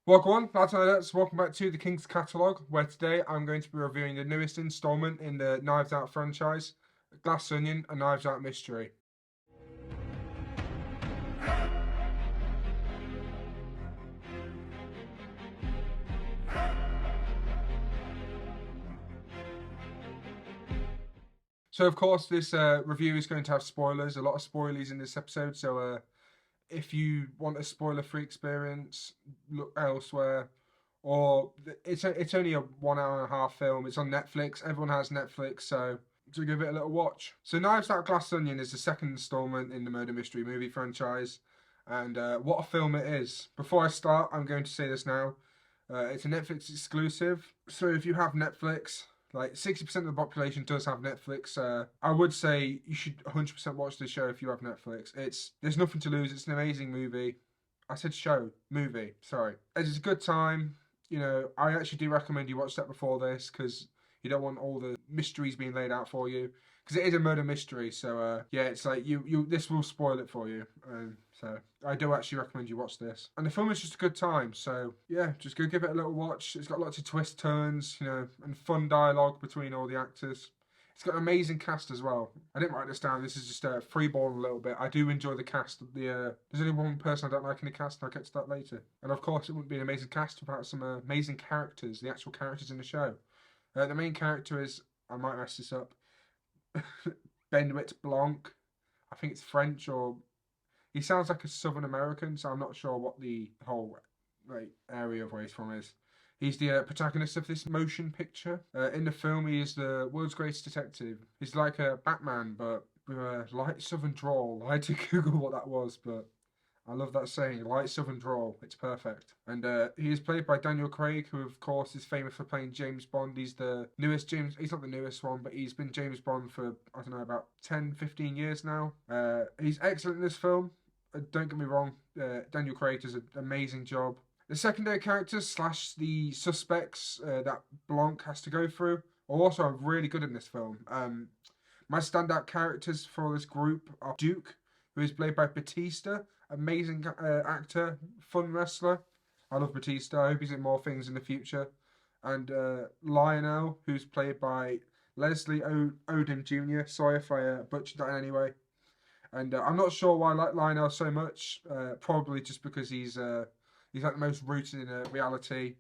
Welcome on, lads and lads. Welcome back to the King's Catalogue, where today I'm going to be reviewing the newest installment in the Knives Out franchise, Glass Onion, A Knives Out Mystery. So, of course, this review is going to have spoilers, a lot of spoilers in this episode. So, if you want a spoiler-free experience, look elsewhere. Or it's only a 1 hour and a half film. It's on Netflix. Everyone has Netflix, so give it a little watch. So, Knives Out Glass Onion is the second installment in the murder mystery movie franchise, and what a film it is. Before I start, I'm going to say this now. It's a Netflix exclusive, so if you have Netflix, like 60% of the population does have Netflix. I would say you should 100% watch this show if you have Netflix. There's nothing to lose. It's an amazing movie. I said show, movie. Sorry. It's a good time. You know, I actually do recommend you watch that before this because you don't want all the mysteries being laid out for you. Because it is a murder mystery, so yeah, it's like you. This will spoil it for you. So I do actually recommend you watch this. And the film is just a good time. So yeah, just go give it a little watch. It's got lots of twists, turns, you know, and fun dialogue between all the actors. It's got an amazing cast as well. I didn't write this down. This is just freeballing a little bit. I do enjoy the cast. There's only one person I don't like in the cast, and I'll get to that later. And of course, it wouldn't be an amazing cast without some amazing characters, the actual characters in the show. The main character is, I might mess this up, Benoit Blanc. I think it's French, or he sounds like a Southern American, so I'm not sure what the whole area of where he's from is. He's the protagonist of this motion picture. In the film, he is the world's greatest detective. He's like a Batman, but with a light Southern drawl. I had to Google what that was, but I love that saying, light Southern drawl. It's perfect. And he is played by Daniel Craig, who of course is famous for playing James Bond. He's the newest James. He's not the newest one, but he's been James Bond for, I don't know, about 10, 15 years now. He's excellent in this film. Don't get me wrong, Daniel Craig does an amazing job. The secondary characters slash the suspects that Blanc has to go through are also really good in this film. My standout characters for this group are Duke, who is played by Batista, amazing actor, fun wrestler. I love Batista. I hope he's in more things in the future. And Lionel, who's played by Leslie Odom Jr. Sorry if I butchered that in any way. And I'm not sure why I like Lionel so much. Probably just because he's like the most rooted in reality.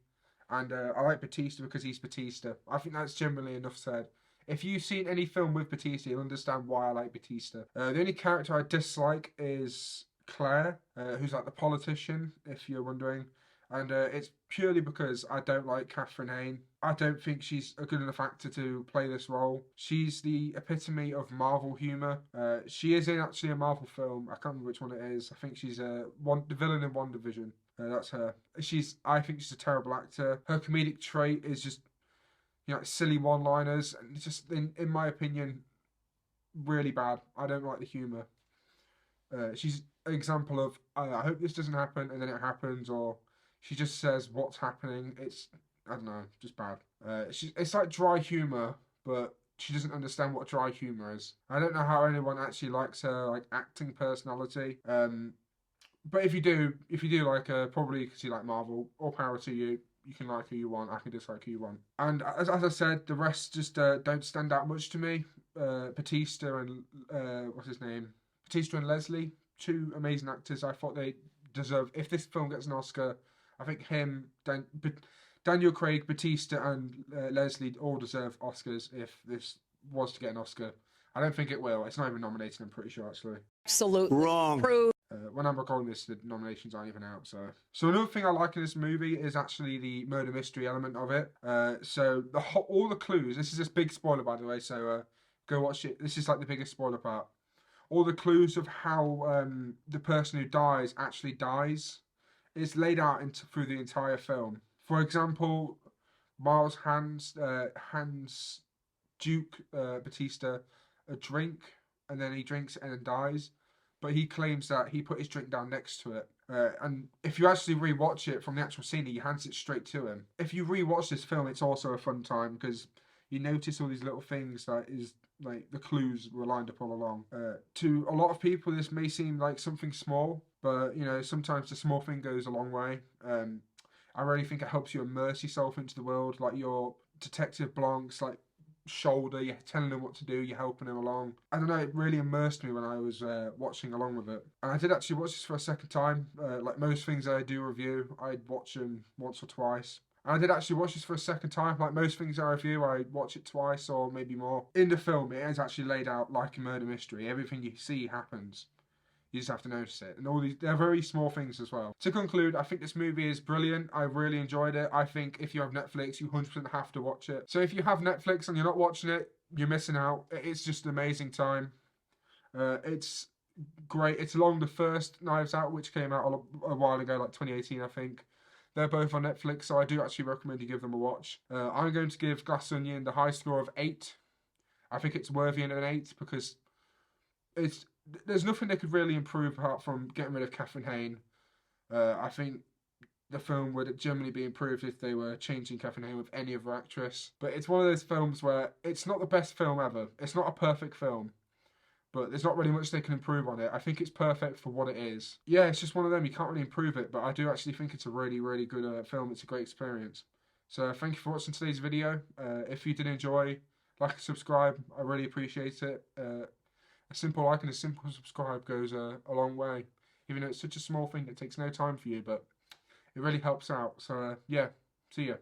And I like Batista because he's Batista. I think that's generally enough said. If you've seen any film with Batista, you'll understand why I like Batista. The only character I dislike is Claire, who's like the politician, if you're wondering. And it's purely because I don't like Catherine Hayne. I don't think she's a good enough actor to play this role. She's the epitome of Marvel humour. She is in actually a Marvel film. I can't remember which one it is. I think she's the villain in WandaVision. That's her. I think she's a terrible actor. Her comedic trait is just, you know, silly one-liners, and it's just, in my opinion, really bad. I don't like the humour. She's an example of, I hope this doesn't happen, and then it happens, or she just says what's happening. It's, I don't know, just bad. It's like dry humour, but she doesn't understand what dry humour is. I don't know how anyone actually likes her like acting personality. But if you do like her, probably because you like Marvel, all power to you. You can like who you want. I can dislike who you want. And as I said, the rest just don't stand out much to me. Batista and what's his name? Batista and Leslie, two amazing actors. I thought they deserve. If this film gets an Oscar, I think Daniel Craig, Batista, and Leslie all deserve Oscars. If this was to get an Oscar, I don't think it will. It's not even nominated. I'm pretty sure actually. Absolutely wrong. When I'm recording this, the nominations aren't even out. So another thing I like in this movie is actually the murder mystery element of it. So all the clues. This is this big spoiler, by the way. So go watch it. This is like the biggest spoiler part. All the clues of how the person who dies actually dies is laid out through the entire film. For example, Miles hands Duke Batista a drink, and then he drinks it and then dies. But he claims that he put his drink down next to it. And if you actually rewatch it from the actual scene, he hands it straight to him. If you rewatch this film, it's also a fun time because you notice all these little things that is like the clues were lined up all along. To a lot of people, this may seem like something small, but you know sometimes the small thing goes a long way. I really think it helps you immerse yourself into the world. Like your Detective Blanc's like shoulder, you're telling him what to do, you're helping him along. I don't know, it really immersed me when I was watching along with it. And I did actually watch this for a second time. Like most things I do review, I'd watch them once or twice. And I did actually watch this for a second time. Like most things I review, I watch it twice or maybe more. In the film, it is actually laid out like a murder mystery. Everything you see happens. You just have to notice it. And all these, they're very small things as well. To conclude, I think this movie is brilliant. I really enjoyed it. I think if you have Netflix, you 100% have to watch it. So if you have Netflix and you're not watching it, you're missing out. It's just an amazing time. It's great. It's along the first Knives Out, which came out a while ago, like 2018, I think. They're both on Netflix, so I do actually recommend you give them a watch. I'm going to give Glass Onion the high score of 8. I think it's worthy of an 8 because there's nothing they could really improve apart from getting rid of Catherine Hayne. I think the film would generally be improved if they were changing Catherine Hayne with any other actress. But it's one of those films where it's not the best film ever. It's not a perfect film. But there's not really much they can improve on it. I think it's perfect for what it is. Yeah, it's just one of them. You can't really improve it. But I do actually think it's a really, really good film. It's a great experience. So thank you for watching today's video. If you did enjoy, like and subscribe. I really appreciate it. A simple like and a simple subscribe goes a long way. Even though it's such a small thing that takes no time for you, but it really helps out. So yeah, see ya.